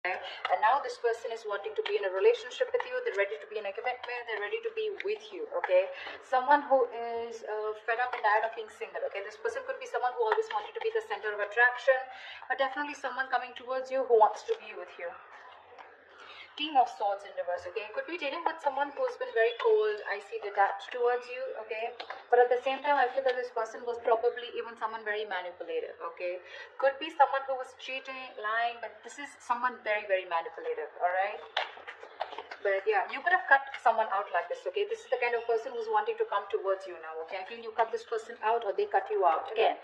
And now this person is wanting to be in a relationship with you. They're ready to be in a commitment. They're ready to be with you. Okay, someone who is fed up and tired of being single. Okay, this person could be someone who always wanted to be the center of attraction, but definitely someone coming towards you who wants to be with you. King of Swords in reverse. Okay, could be dealing with someone who's been very cold, icy, detached towards you. Okay, but at the same time I feel that this person was probably even someone very manipulative. Okay, could be someone who was cheating, lying, but this is someone very, very manipulative. All right, but yeah, you could have cut someone out like this. Okay, this is the kind of person who's wanting to come towards you now. Okay, I feel you cut this person out or they cut you out. Again,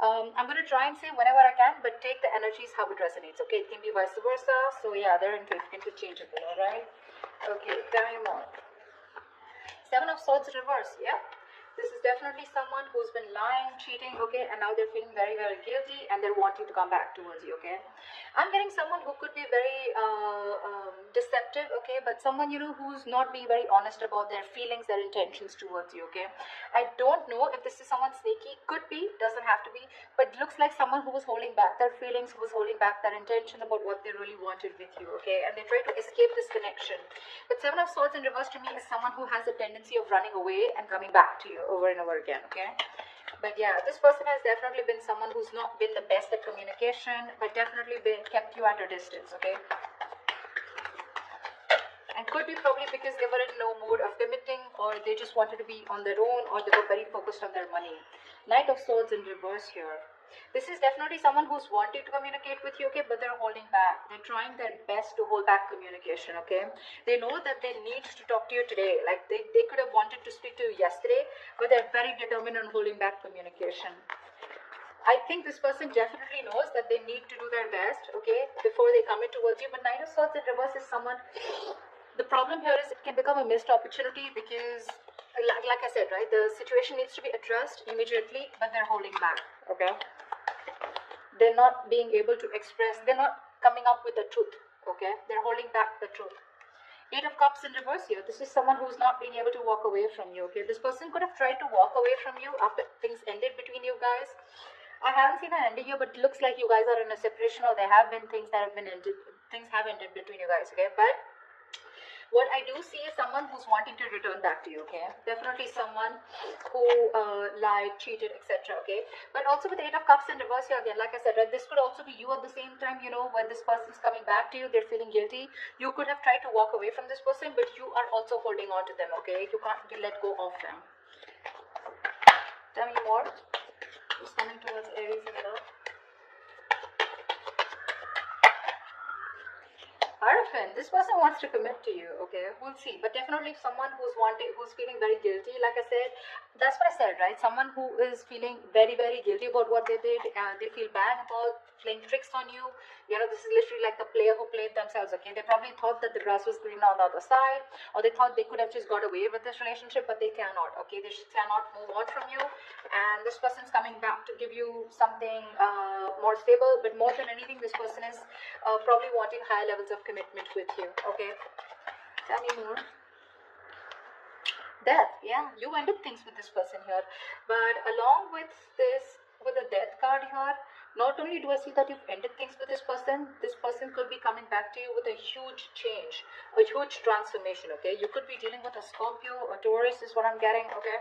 I'm going to try and say whenever I can, but take the energies how it resonates, okay? It can be vice versa. So yeah, they're interchangeable, all right? Okay, tell me more. Seven of Swords reverse, yeah? This is definitely someone who's been lying, cheating, okay? And now they're feeling very, very guilty and they're wanting to come back towards you, okay? I'm getting someone who could be very deceptive, okay? But someone, you know, who's not being very honest about their feelings, their intentions towards you, okay? I don't know if this is someone sneaky. Could be, doesn't have to be. But looks like someone who was holding back their feelings, who was holding back their intention about what they really wanted with you, okay? And they try to escape this connection. But Seven of Swords in reverse to me is someone who has a tendency of running away and coming back to you over and over again, okay? But yeah, this person has definitely been someone who's not been the best at communication, but definitely kept you at a distance, okay? And could be probably because they were in no mood of committing, or they just wanted to be on their own, or they were very focused on their money. Knight of Swords in reverse here. This is definitely someone who's wanting to communicate with you, okay, but they're holding back. They're trying their best to hold back communication, okay? They know that they need to talk to you today. Like they could have wanted to speak to you yesterday, but they're very determined on holding back communication. I think this person definitely knows that they need to do their best, okay, before they come in towards you. But Knight of Swords in reverse is someone... The problem here is it can become a missed opportunity because, like I said, right, the situation needs to be addressed immediately, but they're holding back, okay? They're not being able to express, they're not coming up with the truth, okay? They're holding back the truth. Eight of Cups in reverse here. This is someone who's not being able to walk away from you, okay? This person could have tried to walk away from you after things ended between you guys. I haven't seen an ending here, but it looks like you guys are in a separation, or there have been things that have been ended, things have ended between you guys, okay? But what I do see is someone who's wanting to return back to you, okay? Definitely someone who lied, cheated, etc., okay? But also with the Eight of Cups in reverse here again, like I said, right, this could also be you at the same time, you know, when this person's coming back to you, they're feeling guilty. You could have tried to walk away from this person, but you are also holding on to them, okay? You can't let go of them. Tell me more. Who's coming towards Aries in love? Hierophant, this person wants to commit to you, okay? We'll see. But definitely someone who's feeling very guilty, like I said, that's what I said, right? Someone who is feeling very, very guilty about what they did, they feel bad about playing tricks on you. You know, this is literally like the player who played themselves, okay? They probably thought that the grass was green on the other side, or they thought they could have just got away with this relationship, but they cannot, okay? They just cannot move on from you, and this person's coming back to give you something more stable, but more than anything, this person is probably wanting higher levels of commitment with you, okay? Tell me more. Death, yeah, you ended things with this person here, but along with this, with the Death card here, not only do I see that you've ended things with this person could be coming back to you with a huge change, a huge transformation, okay? You could be dealing with a Scorpio or Taurus is what I'm getting, okay?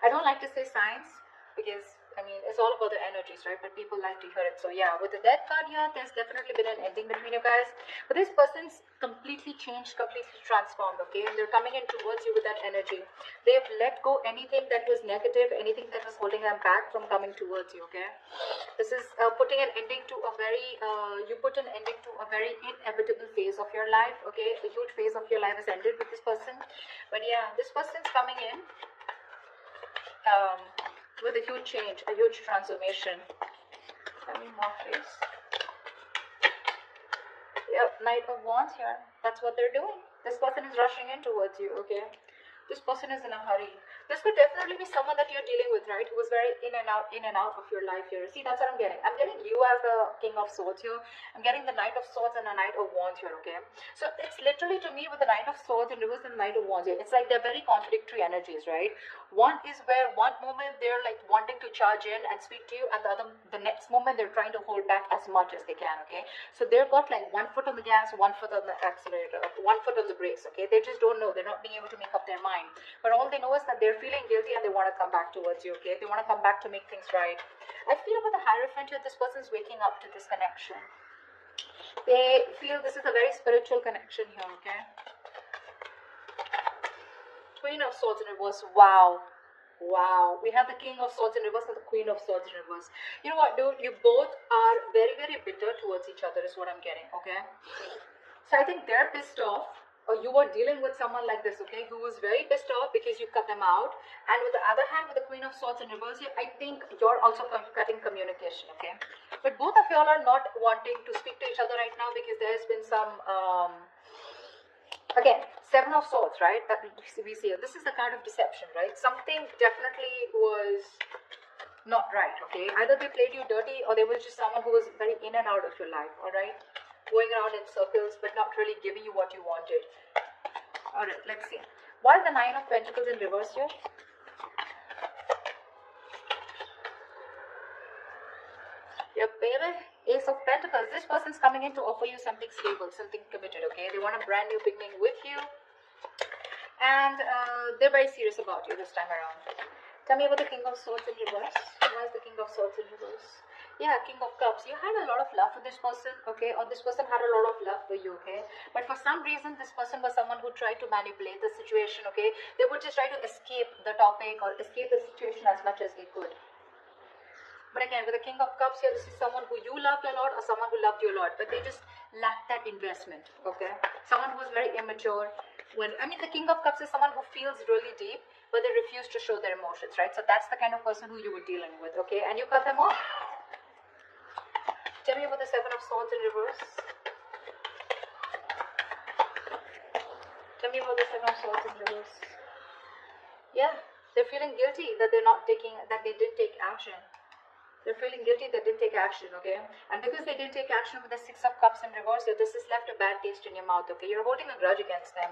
I don't like to say signs because, I mean, it's all about the energies, right? But people like to hear it. So yeah, with the Death card here, there's definitely been an ending between you guys. But this person's completely changed, completely transformed, okay? And they're coming in towards you with that energy. They've let go anything that was negative, anything that was holding them back from coming towards you, okay? This is putting an ending to a very, you put an ending to a very inevitable phase of your life, okay? A huge phase of your life has ended with this person. But yeah, this person's coming in with a huge change, a huge transformation. Tell me more, please. Yep, Knight of Wands here. That's what they're doing. This person is rushing in towards you, okay? This person is in a hurry. This could definitely be someone that you're dealing with, right? Who is very in and out of your life here. See, that's what I'm getting. I'm getting you as the King of Swords here. I'm getting the Knight of Swords and a Knight of Wands here, okay? So it's literally to me with the Knight of Swords in reverse and the Knight of Wands here. It's like they're very contradictory energies, right? One is where one moment they're like wanting to charge in and speak to you, and the next moment they're trying to hold back as much as they can, okay? So they've got like 1 foot on the gas, 1 foot on the accelerator, 1 foot on the brakes, okay? They just don't know. They're not being able to make up their mind. But all they know is that they're feeling guilty and they want to come back towards you, okay? They want to come back to make things right. I feel with the Hierophant here, this person's waking up to this connection. They feel this is a very spiritual connection here, okay? Queen of Swords in reverse. Wow. Wow. We have the King of Swords in reverse and the Queen of Swords in reverse. You know what, dude? You both are very, very bitter towards each other is what I'm getting, okay? So I think they're pissed off, or you are dealing with someone like this, okay, who is very pissed off because you cut them out. And with the other hand, with the Queen of Swords in reverse here, I think you're also cutting communication, okay? But both of y'all are not wanting to speak to each other right now because there's been some, again, 7 of Swords, right? That we see here. This is the kind of deception, right? Something definitely was not right, okay? Either they played you dirty or they were just someone who was very in and out of your life, all right? Going around in circles but not really giving you what you wanted. Alright, let's see. Why is the 9 of Pentacles in reverse here? Yep, baby. Ace of Pentacles. This person's coming in to offer you something stable, something committed, okay? They want a brand new beginning with you. And they're very serious about you this time around. Tell me about the King of Swords in reverse. Why is the King of Swords in reverse? Yeah, King of Cups. You had a lot of love for this person, okay? Or this person had a lot of love for you, okay? But for some reason, this person was someone who tried to manipulate the situation, okay? They would just try to escape the topic or escape the situation as much as they could. But again, with the King of Cups here, this is someone who you loved a lot or someone who loved you a lot. But they just lacked that investment, okay? Someone who was very immature. The King of Cups is someone who feels really deep, but they refuse to show their emotions, right? So that's the kind of person who you were dealing with, okay? And you cut them off. Tell me about the 7 of Swords in reverse. Tell me about the 7 of Swords in reverse. Yeah, they're feeling guilty that they didn't take action. They're feeling guilty that they didn't take action, okay? And because they didn't take action with the 6 of Cups in reverse, this has left a bad taste in your mouth, okay? You're holding a grudge against them.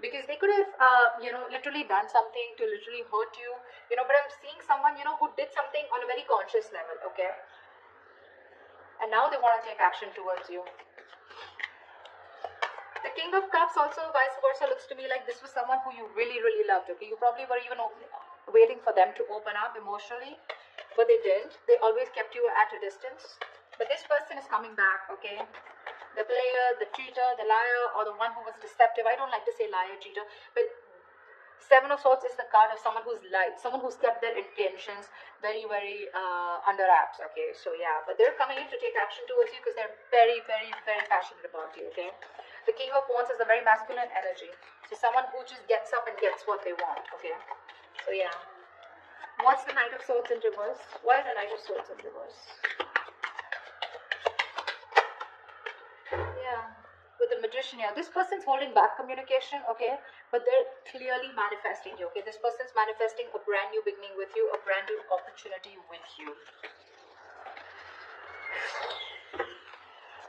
Because they could have, literally done something to literally hurt you, but I'm seeing someone, who did something on a very conscious level, okay? And now they want to take action towards you. The King of Cups also, vice versa, looks to me like this was someone who you really, really loved, okay? You probably were even waiting for them to open up emotionally, but they didn't. They always kept you at a distance. But this person is coming back, okay? The player, the cheater, the liar, or the one who was deceptive. I don't like to say liar, cheater, but 7 of Swords is the card of someone who's lied, someone who's kept their intentions very, very under wraps, okay? So yeah, but they're coming in to take action towards you because they're very, very, very passionate about you, okay? The King of Wands is a very masculine energy. So someone who just gets up and gets what they want, okay? So yeah. What's the Knight of Swords in reverse? Why is the Knight of Swords in reverse? Yeah. With the Magician here, this person's holding back communication, okay, but they're clearly manifesting you, okay? This person's manifesting a brand new beginning with you, a brand new opportunity with you.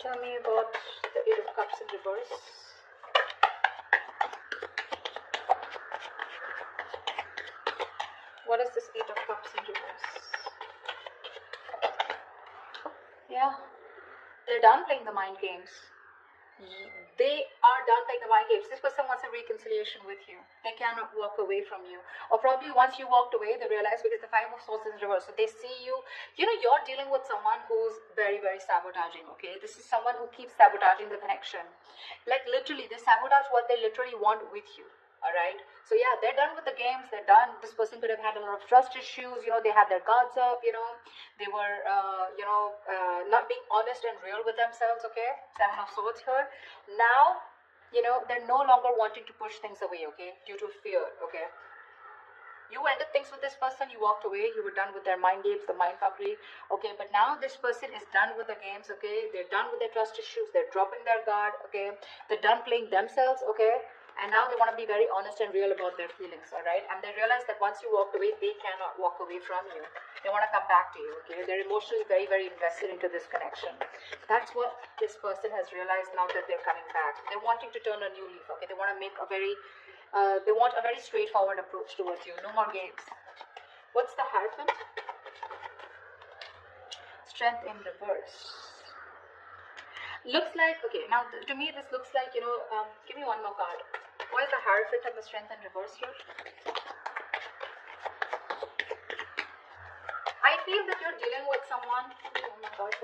Tell me about the 8 of Cups in reverse. What is this 8 of Cups in reverse? Yeah, they're done playing the mind games. They are done playing the mind games. This person wants a reconciliation with you. They cannot walk away from you. Or probably once you walked away, they realize because the 5 of Swords is reversed. So they see you. You're dealing with someone who's very, very sabotaging, okay? This is someone who keeps sabotaging the connection. Like literally, they sabotage what they literally want with you. Alright, so yeah, they're done with the games, they're done. This person could have had a lot of trust issues, they had their guards up, they were, not being honest and real with themselves, okay? 7 of Swords here. Now, they're no longer wanting to push things away, okay? Due to fear, okay? You ended things with this person, you walked away, you were done with their mind games, the mind fuckery, okay? But now this person is done with the games, okay? They're done with their trust issues, they're dropping their guard, okay? They're done playing themselves, okay? And now they want to be very honest and real about their feelings, all right? And they realize that once you walked away, they cannot walk away from you. They want to come back to you, okay? They're emotionally very, very invested into this connection. That's what this person has realized now that they're coming back. They're wanting to turn a new leaf, okay? They want to make a very, they want a very straightforward approach towards you. No more games. What's the Hierophant? Strength in reverse. Looks like, okay, now to me this looks like, you know, give me one more card. Why is the Hierophant and the Strength in reverse here? I feel that you're dealing with someone, oh my god,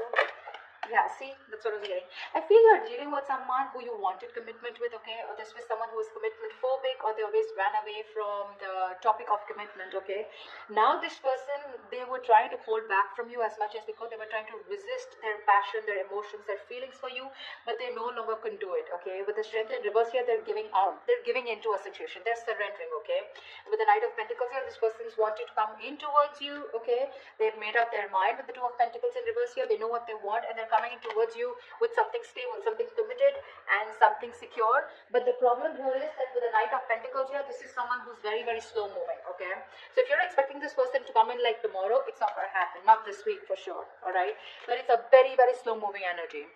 yeah, see, that's what I was getting. I feel you're dealing with someone who you wanted commitment with, okay? Or this was someone who was commitment phobic, or they always ran away from the topic of commitment, okay? Now this person, they were trying to hold back from you as much as they could. They were trying to resist their passion, their emotions, their feelings for you, but they no longer can do it, okay? With the Strength in reverse here, they're giving out. They're giving into a situation. They're surrendering, okay? With the Knight of Pentacles here, this person is wanting to come in towards you, okay? They've made up their mind. With the Two of Pentacles in reverse here, they know what they want, and they're coming in towards you with something stable, something committed, and something secure. But the problem here is that with the Knight of Pentacles here, this is someone who's very, very slow moving, okay? So if you're expecting this person to come in like tomorrow, it's not going to happen. Not this week for sure, all right? But it's a very, very slow moving energy.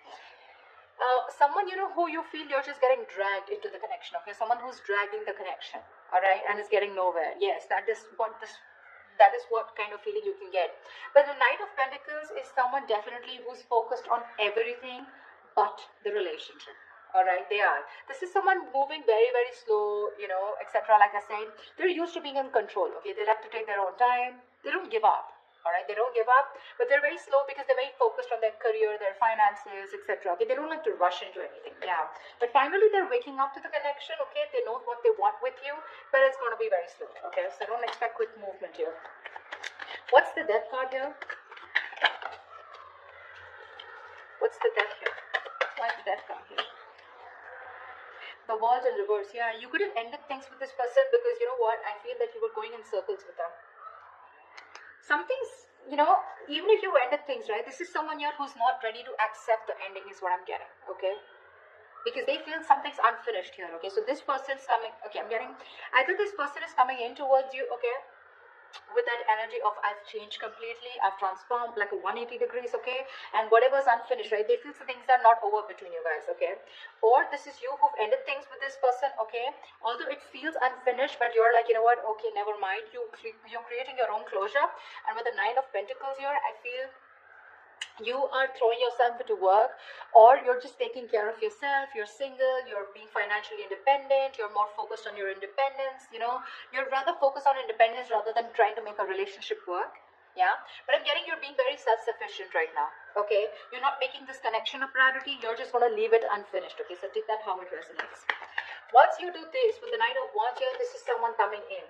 Someone, you know, who you feel you're just getting dragged into the connection, okay? Someone who's dragging the connection, all right, and is getting nowhere. Yes, that is what kind of feeling you can get. But the Knight of Pentacles is someone definitely who's focused on everything but the relationship. All right, they are. This is someone moving very, very slow, you know, etc. Like I said, they're used to being in control, okay? They like to take their own time. They don't give up. All right, they don't give up, but they're very slow because they're very focused on their career, their finances, etc. Okay, they don't like to rush into anything. Yeah, but finally they're waking up to the connection. Okay, they know what they want with you, but it's going to be very slow. Okay, so don't expect quick movement here. What's the Death card here? What's the Death here? Why is the Death card here? The World in reverse. Yeah, you could have ended things with this person because you know what? I feel that you were going in circles with them. Something's, you know, even if you ended things, right, this is someone here who's not ready to accept the ending is what I'm getting, okay? Because they feel something's unfinished here, okay? So this person's coming, okay, either this person is coming in towards you, okay, with that energy of I've changed completely, I've transformed like a 180 degrees, okay, and whatever's unfinished, right, they feel some things are not over between you guys, okay, or this is you who've ended things with this person, okay, although it feels unfinished, but you're like, you know what, okay, never mind, you're creating your own closure. And with the Nine of Pentacles here, I feel you are throwing yourself into work, or you're just taking care of yourself, you're single, you're being financially independent, you're more focused on your independence, you know, you're rather focused on independence rather than trying to make a relationship work. Yeah, but I'm getting you're being very self-sufficient right now, okay? You're not making this connection a priority, you're just going to leave it unfinished, okay? So take that how it resonates. Once you do this, with the Knight of Wands here, this is someone coming in.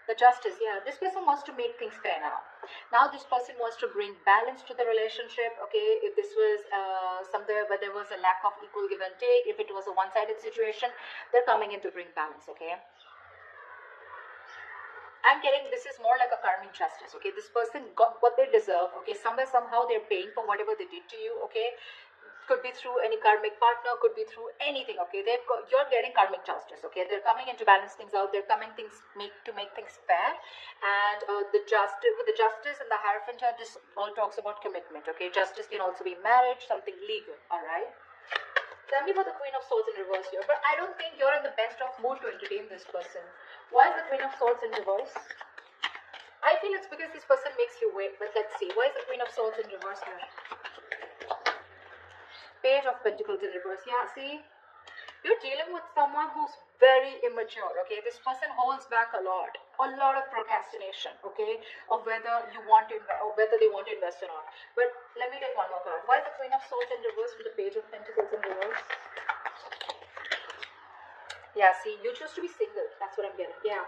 The Justice, yeah, this person wants to make things fair now. Now this person wants to bring balance to the relationship, okay? If this was somewhere where there was a lack of equal give and take, if it was a one-sided situation, they're coming in to bring balance, okay? I'm getting this is more like a karmic justice, okay? This person got what they deserve, okay? Somewhere, somehow they're paying for whatever they did to you, okay? Could be through any karmic partner, could be through anything, okay? You're getting karmic justice, okay? They're coming in to balance things out. They're coming to make things fair. And with the justice and the Hierophant here, this all talks about commitment, okay? Justice can also be marriage, something legal, all right? Tell me about the Queen of Swords in reverse here. But I don't think you're in the best of mood to entertain this person. Why is the Queen of Swords in reverse? I feel it's because this person makes you wait. But let's see. Why is the Queen of Swords in reverse here? Page of Pentacles in reverse. Yeah, see? You're dealing with someone who's very immature, okay? This person holds back a lot of procrastination, okay? Of whether you want to invest, or whether they want to invest or not. But let me take one more card. Why is the Queen of Swords in reverse with the Page of Pentacles in reverse? Yeah, see, you choose to be single. That's what I'm getting. Yeah.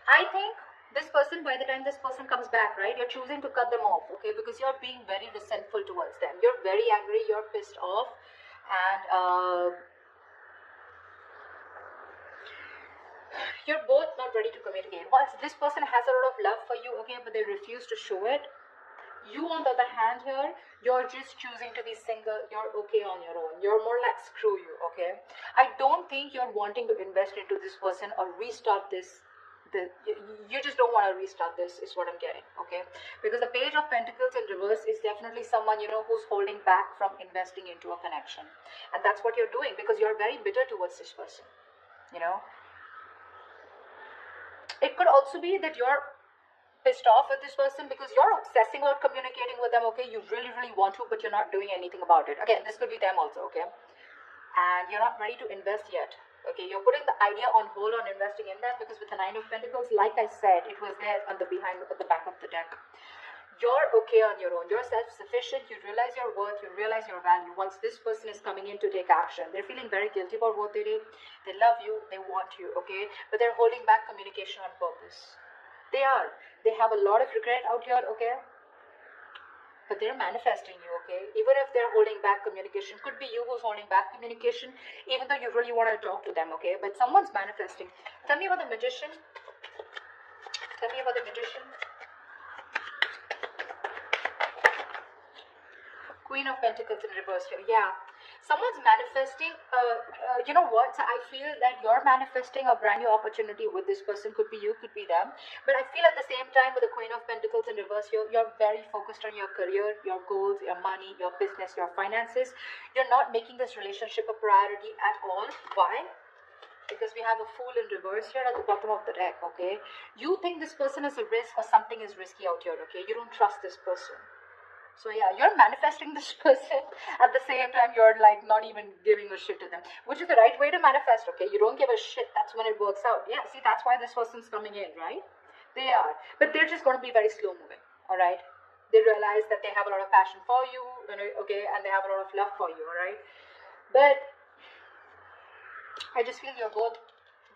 I think this person, by the time this person comes back, right, you're choosing to cut them off, okay? Because you're being very resentful towards them. You're very angry, you're pissed off, and you're both not ready to commit again. Once this person has a lot of love for you, okay, but they refuse to show it, You, on the other hand, here, you're just choosing to be single. You're okay on your own. You're more like, screw you, okay? I don't think you're wanting to invest into this person or restart this. You just don't want to restart this, is what I'm getting, okay? Because the Page of Pentacles in reverse is definitely someone, who's holding back from investing into a connection. And that's what you're doing, because you're very bitter towards this person, It could also be that you're pissed off with this person because you're obsessing about communicating with them, okay? You really, really want to, but you're not doing anything about it. Again, this could be them also, okay? And you're not ready to invest yet, okay? You're putting the idea on hold on investing in them because with the Nine of Pentacles, like I said, it was there at the back of the deck. You're okay on your own. You're self-sufficient. You realize your worth. You realize your value. Once this person is coming in to take action, they're feeling very guilty about what they did. They love you. They want you, okay? But they're holding back communication on purpose. They are. They have a lot of regret out here, okay? But they're manifesting you, okay? Even if they're holding back communication, could be you who's holding back communication, even though you really want to talk to them, okay? But someone's manifesting. Tell me about the Magician. Tell me about the Magician. Queen of Pentacles in reverse here. Yeah. Someone's manifesting, you know what? So I feel that you're manifesting a brand new opportunity with this person. Could be you, could be them. But I feel at the same time with the Queen of Pentacles in reverse, you're very focused on your career, your goals, your money, your business, your finances. You're not making this relationship a priority at all. Why? Because we have a Fool in reverse here at the bottom of the deck, okay? You think this person is a risk or something is risky out here, okay? You don't trust this person. So yeah, you're manifesting this person. At the same time, you're like not even giving a shit to them, which is the right way to manifest, okay? You don't give a shit. That's when it works out. Yeah, see, that's why this person's coming in, right? They are. But they're just going to be very slow moving, all right? They realize that they have a lot of passion for you, okay? And they have a lot of love for you, all right? But I just feel you're both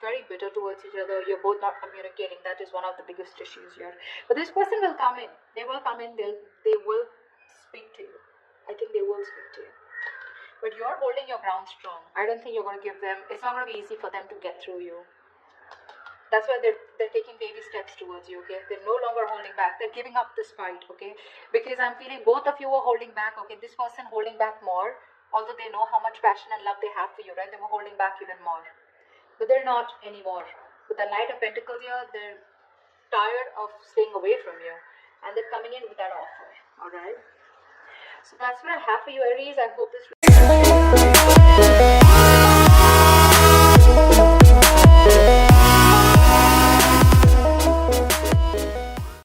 very bitter towards each other. You're both not communicating. That is one of the biggest issues here. But this person will come in. They will come in. They will speak to you. I think they will speak to you. But you're holding your ground strong. I don't think you're going to give them. It's not going to be easy for them to get through you. That's why they're taking baby steps towards you, okay? They're no longer holding back. They're giving up this fight, okay? Because I'm feeling both of you are holding back, okay? This person holding back more, although they know how much passion and love they have for you, right? They were holding back even more. But they're not anymore. With the Knight of Pentacles here, they're tired of staying away from you. And they're coming in with that offer, alright? So that's what I have for you, Aries. I hope this